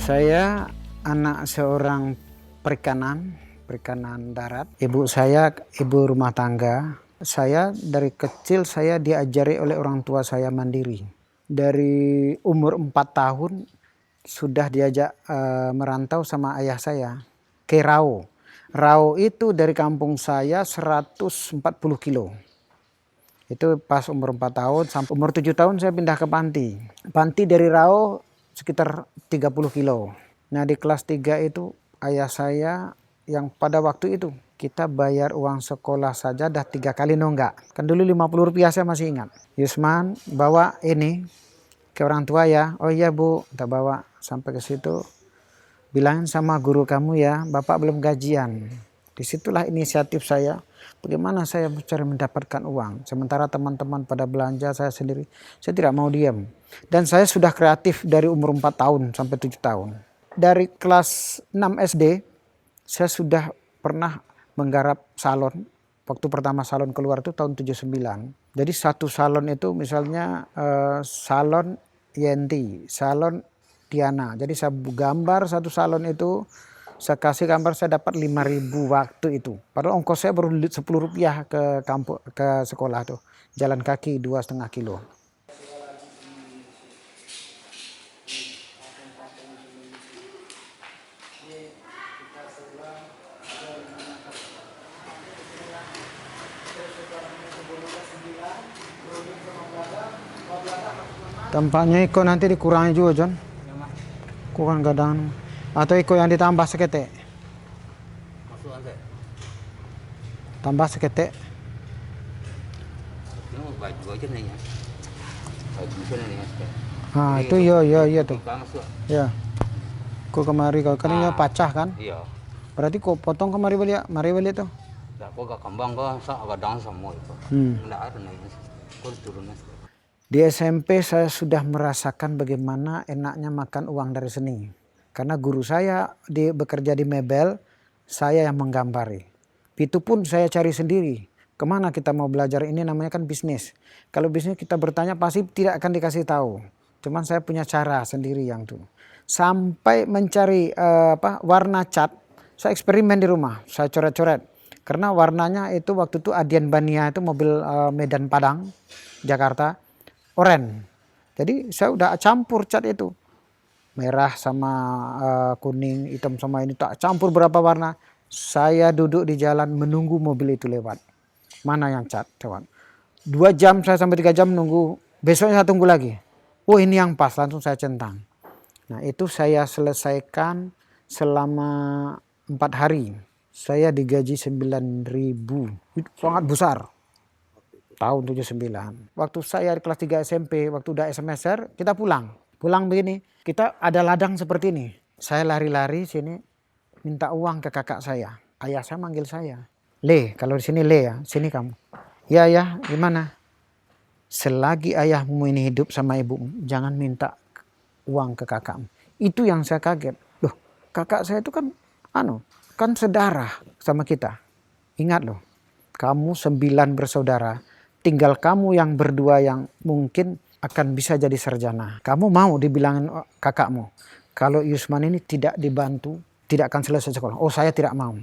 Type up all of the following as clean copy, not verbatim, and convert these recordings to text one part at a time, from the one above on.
Saya anak seorang perikanan darat. Ibu saya ibu rumah tangga. Saya dari kecil saya diajari oleh orang tua saya mandiri. Dari umur 4 tahun sudah diajak merantau sama ayah saya ke Rau. Rau itu dari kampung saya 140 kilo. Itu pas umur 4 tahun sampai umur 7 tahun saya pindah ke Panti. Panti dari Rau sekitar 30 kilo. Nah di kelas 3 itu ayah saya yang pada waktu itu kita bayar uang sekolah saja dah 3 kali nunggak. Kan dulu 50 rupiah saya masih ingat. Yusman bawa ini ke orang tua ya. Oh iya bu, kita bawa sampai ke situ. Bilangin sama guru kamu ya, bapak belum gajian. Disitulah inisiatif saya. Bagaimana saya mencari mendapatkan uang. Sementara teman-teman pada belanja, saya sendiri, saya tidak mau diam. Dan saya sudah kreatif dari umur 4 tahun sampai 7 tahun. Dari kelas 6 SD, saya sudah pernah menggarap salon. Waktu pertama salon keluar itu tahun 79. Jadi satu salon itu misalnya salon Yenti, salon Diana. Jadi saya gambar satu salon itu, saya kasih gambar saya dapat 5.000 waktu itu. Padahal ongkos saya baru 10 rupiah ke kampung ke sekolah tuh. Jalan kaki 2,5 kilo. Tampaknya Iko nanti dikurangi juga John. Kurang kadang. Atau Iko yang ditambah seketek. Tambah seketek. Nah itu iya tuh. Ya. Kok kemari kalau kan pacah kan? Iya. Berarti kok potong kemari balik, mari balik tuh. Enggak kok gak kembang kok agak down semua itu. Enggak ada nih. Kok turunnya. Di SMP saya sudah merasakan bagaimana enaknya makan uang dari seni. Karena guru saya bekerja di mebel, saya yang menggambari. Itu pun saya cari sendiri. Kemana kita mau belajar, ini namanya kan bisnis. Kalau bisnis kita bertanya pasti tidak akan dikasih tahu. Cuman saya punya cara sendiri yang tuh. Sampai mencari warna cat, saya eksperimen di rumah, saya coret-coret. Karena warnanya itu waktu itu Adian Bania itu mobil Medan Padang, Jakarta. Oranye. Jadi saya udah campur cat itu. Merah sama kuning, hitam sama ini. Tak campur berapa warna. Saya duduk di jalan menunggu mobil itu lewat. Mana yang cat? 2 jam saya sampai 3 jam nunggu. Besoknya saya tunggu lagi. Oh ini yang pas, langsung saya centang. Nah itu saya selesaikan selama 4 hari. Saya digaji 9.000. Itu sangat besar. Tahun 79. Waktu saya di kelas 3 SMP, waktu udah SMSR, kita pulang. Pulang begini, kita ada ladang seperti ini. Saya lari-lari sini, minta uang ke kakak saya. Ayah saya manggil saya. Le, kalau di sini Le ya, sini kamu. Ya, gimana? Selagi ayahmu ini hidup sama ibumu, jangan minta uang ke kakakmu. Itu yang saya kaget. Loh, kakak saya itu kan, kan sedarah sama kita. Ingat loh, kamu 9 bersaudara. Tinggal kamu yang berdua yang mungkin akan bisa jadi sarjana. Kamu mau dibilangin kakakmu, kalau Yusman ini tidak dibantu, tidak akan selesai sekolah. Oh saya tidak mau.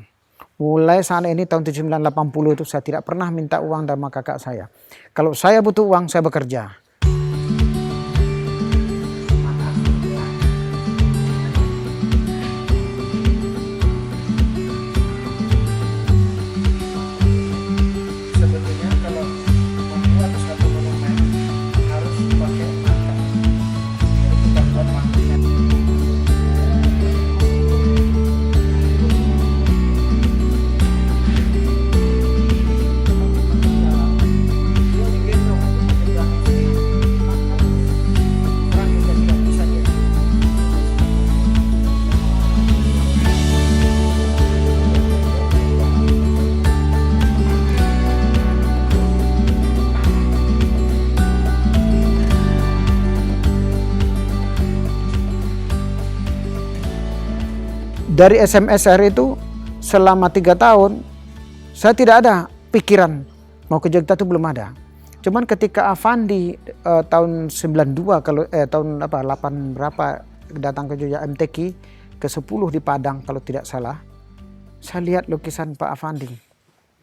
Mulai saat ini tahun 1980 itu saya tidak pernah minta uang sama kakak saya. Kalau saya butuh uang, saya bekerja. Dari SMSR itu selama 3 tahun saya tidak ada pikiran mau ke Jogja, itu belum ada. Cuman ketika Avandi tahun 92 kalau tahun 8 berapa datang ke Jogja MTQ ke-10 di Padang kalau tidak salah. Saya lihat lukisan Pak Afandi.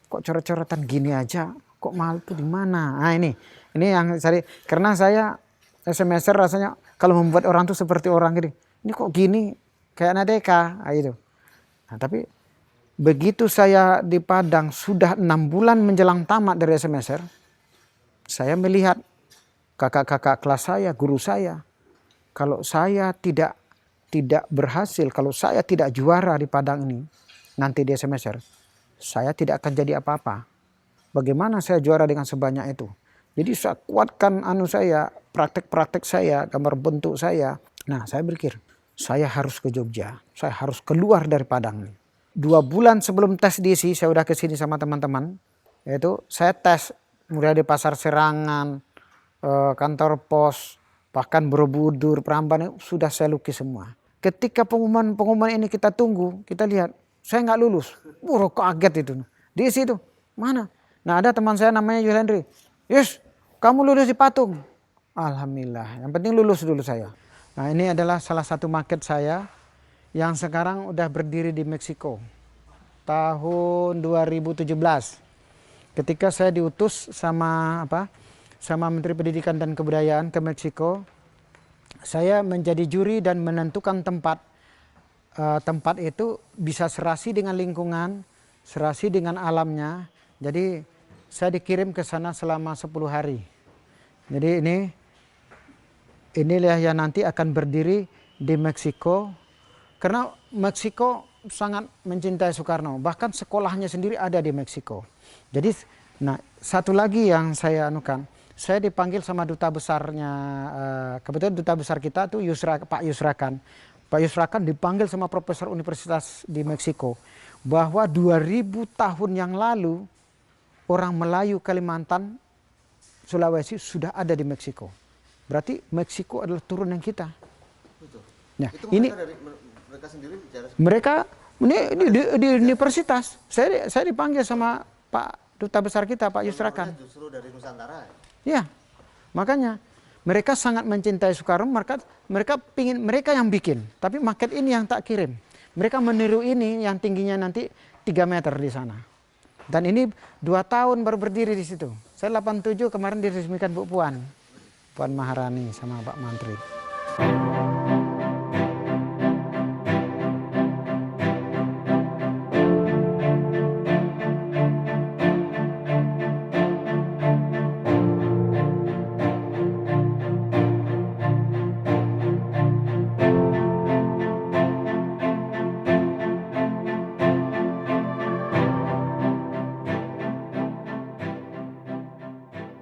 Kok coret-coretan gini aja? Kok mahal tuh di mana? Nah ini yang saya, karena saya semester rasanya kalau membuat orang tuh seperti orang gini. Ini kok gini? Kayak Nadeka, gitu. Nah, tapi begitu saya di Padang sudah 6 bulan menjelang tamat dari semester, saya melihat kakak-kakak kelas saya, guru saya, kalau saya tidak berhasil, kalau saya tidak juara di Padang ini, nanti di semester, saya tidak akan jadi apa-apa. Bagaimana saya juara dengan sebanyak itu? Jadi saya kuatkan saya, praktek-praktek saya, gambar bentuk saya. Nah saya berpikir, saya harus ke Jogja, saya harus keluar dari Padang. 2 bulan sebelum tes diisi, saya udah kesini sama teman-teman. Yaitu saya tes mulai di Pasar Serangan, kantor pos, bahkan Borobudur, Prambanan, sudah saya lukis semua. Ketika pengumuman ini kita tunggu, kita lihat, saya nggak lulus. Kaget itu. Di situ, mana? Nah ada teman saya namanya Yuhendri. Yes, kamu lulus di patung. Alhamdulillah, yang penting lulus dulu saya. Nah ini adalah salah satu maket saya yang sekarang udah berdiri di Meksiko. Tahun 2017. Ketika saya diutus sama Menteri Pendidikan dan Kebudayaan ke Meksiko, saya menjadi juri dan menentukan tempat. Tempat itu bisa serasi dengan lingkungan, serasi dengan alamnya. Jadi saya dikirim ke sana selama 10 hari. Jadi inilah yang nanti akan berdiri di Meksiko. Karena Meksiko sangat mencintai Soekarno, bahkan sekolahnya sendiri ada di Meksiko. Jadi, nah satu lagi yang saya anukan, saya dipanggil sama duta besarnya, kebetulan duta besar kita tuh Pak Yusrakan. Pak Yusrakan dipanggil sama profesor universitas di Meksiko, bahwa 2000 tahun yang lalu orang Melayu Kalimantan, Sulawesi sudah ada di Meksiko. Berarti Meksiko adalah turunan kita. Betul. Nah, itu ini mereka sendiri bicara. Mereka di universitas. Saya dipanggil sama Pak Duta Besar kita, Pak Yusrakan. Justru dari Nusantara. Ya, makanya mereka sangat mencintai Soekarno. Mereka yang bikin, tapi maket ini yang tak kirim. Mereka meniru ini yang tingginya nanti 3 meter di sana. Dan ini 2 tahun baru berdiri di situ. Saya 87 kemarin diresmikan Bu Puan Maharani sama Pak Mantri.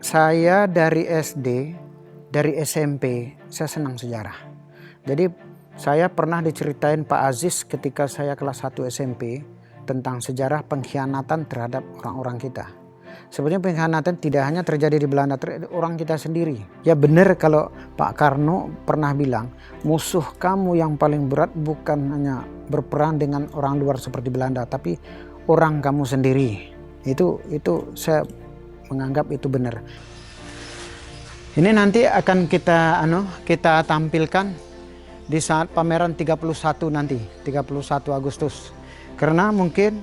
Saya dari SD, dari SMP, saya senang sejarah. Jadi saya pernah diceritain Pak Aziz ketika saya kelas 1 SMP tentang sejarah pengkhianatan terhadap orang-orang kita. Sebenarnya pengkhianatan tidak hanya terjadi di Belanda, orang kita sendiri. Ya benar kalau Pak Karno pernah bilang, musuh kamu yang paling berat bukan hanya berperang dengan orang luar seperti Belanda, tapi orang kamu sendiri. Itu saya menganggap itu benar. Ini nanti akan kita tampilkan di saat pameran 31 nanti, 31 Agustus. Karena mungkin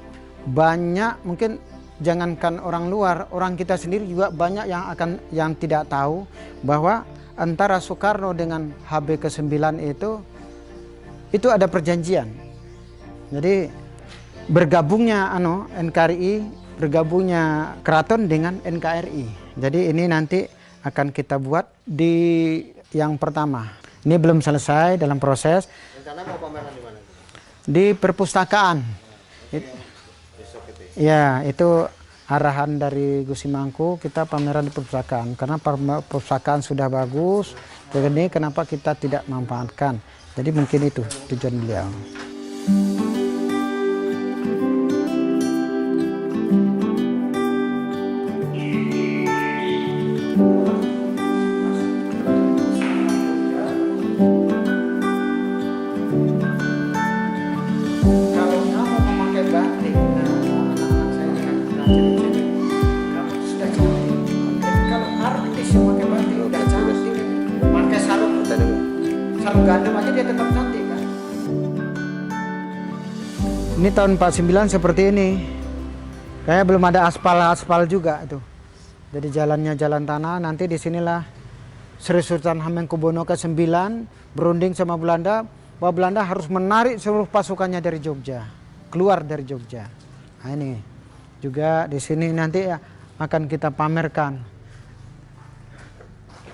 jangankan orang luar, orang kita sendiri juga banyak yang tidak tahu bahwa antara Soekarno dengan HB ke-9 itu ada perjanjian. Jadi bergabungnya NKRI, bergabungnya keraton dengan NKRI. Jadi ini nanti akan kita buat di yang pertama. Ini belum selesai dalam proses. Rencana mau pameran di mana? Di perpustakaan. Besok itu. Ya, itu arahan dari Gus Imangku, kita pameran di perpustakaan. Karena perpustakaan sudah bagus, jadi kenapa kita tidak manfaatkan. Jadi mungkin itu tujuan beliau. Sarung berantem aja dia tetap cantik kan. Ini tahun 49 seperti ini. Kayaknya belum ada aspal juga itu. Jadi jalannya jalan tanah. Nanti di sinilah Sri Sultan Hamengkubuwono ke-9 berunding sama Belanda bahwa Belanda harus menarik seluruh pasukannya dari Jogja, keluar dari Jogja. Nah, ini juga di sini nanti akan kita pamerkan.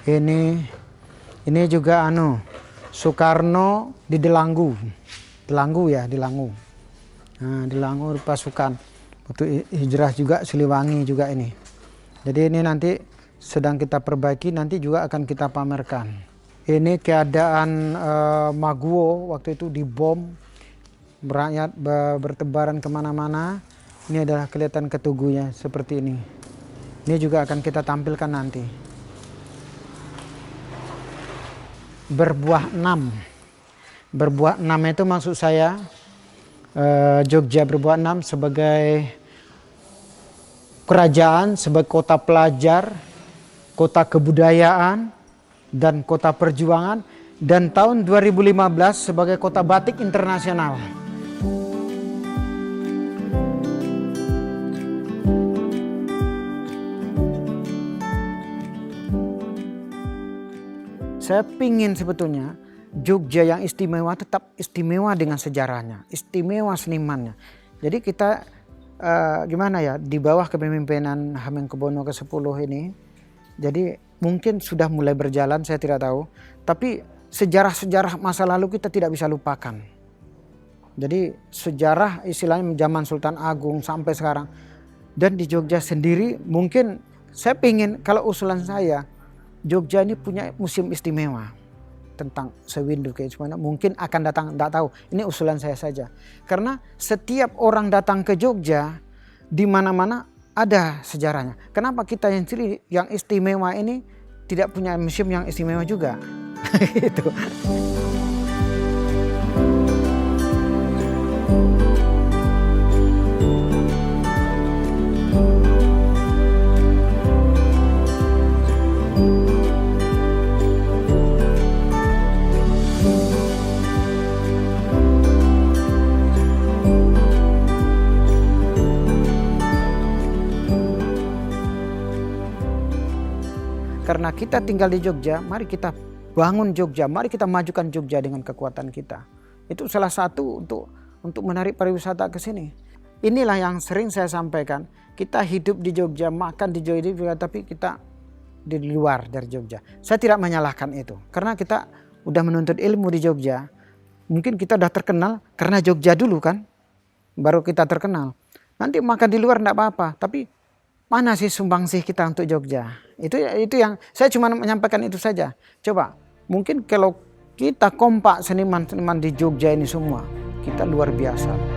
Ini juga Soekarno di Delanggu. Nah, Delanggu pasukan. Waktu hijrah juga Siliwangi juga ini. Jadi ini nanti sedang kita perbaiki, nanti juga akan kita pamerkan. Ini keadaan Maguwo waktu itu dibom, rakyat bertebaran kemana-mana. Ini adalah kelihatan ketuguhnya seperti ini. Ini juga akan kita tampilkan nanti. Berbuah 6. Berbuah 6 itu maksud saya Jogja berbuah 6 sebagai kerajaan, sebagai kota pelajar, kota kebudayaan, dan kota perjuangan, dan tahun 2015 sebagai kota batik internasional. Saya pingin sebetulnya Jogja yang istimewa tetap istimewa dengan sejarahnya, istimewa senimannya. Jadi kita gimana ya, di bawah kepemimpinan Hamengkubuwono ke-10 ini, jadi mungkin sudah mulai berjalan, saya tidak tahu. Tapi sejarah-sejarah masa lalu kita tidak bisa lupakan. Jadi sejarah istilahnya zaman Sultan Agung sampai sekarang. Dan di Jogja sendiri mungkin saya pingin, kalau usulan saya, Jogja ini punya museum istimewa tentang Sewindu kayak gimana, mungkin akan datang, tidak tahu. Ini usulan saya saja. Karena setiap orang datang ke Jogja, di mana-mana ada sejarahnya. Kenapa kita yang istimewa ini tidak punya museum yang istimewa juga? Gitu. Karena kita tinggal di Jogja, mari kita bangun Jogja, mari kita majukan Jogja dengan kekuatan kita. Itu salah satu untuk menarik pariwisata ke sini. Inilah yang sering saya sampaikan, kita hidup di Jogja, makan di Jogja, tapi kita di luar dari Jogja. Saya tidak menyalahkan itu, karena kita udah menuntut ilmu di Jogja. Mungkin kita udah terkenal karena Jogja dulu kan, baru kita terkenal. Nanti makan di luar enggak apa-apa, tapi mana sih sumbangsih kita untuk Jogja? Itu yang saya cuma menyampaikan itu saja. Coba, mungkin kalau kita kompak seniman-seniman di Jogja ini semua, kita luar biasa.